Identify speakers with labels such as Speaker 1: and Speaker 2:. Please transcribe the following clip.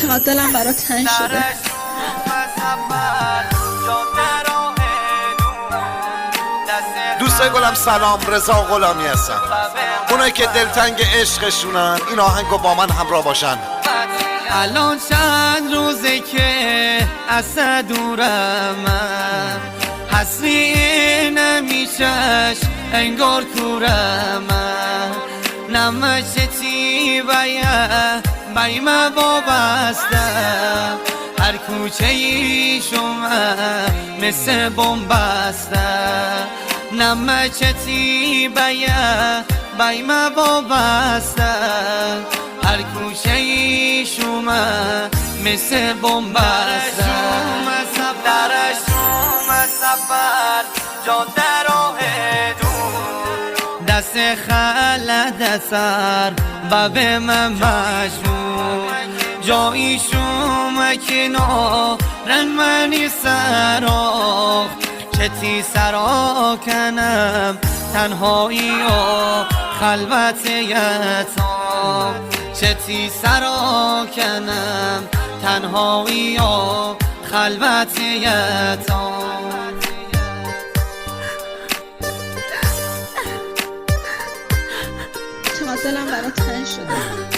Speaker 1: چقدر دلم برات تنگ شده.
Speaker 2: دوستای گلم سلام، رضا غلامی هستم. اونایی که دلتنگ عشقشونن این آهنگو با من همراه باشن.
Speaker 3: الان چند روزه که از دورم، حسری نمیشش انگار کورم. نمشتی بایم وابستم، هر کوچه ای شما مثل بومبستم. نمشتی بایم وابستم، هر کوچه ای شما مثل بومبستم. درشوم سفر جاده راه دور، دست خلد سر و به من مشمون. جایی شوم کنارن منی سراخ، چتی سرا کنم تنهایی و خلوت یتام. چتی سرا کنم تنهایی و خلوت یتام.
Speaker 1: چقدر دلم برات تنگ شده.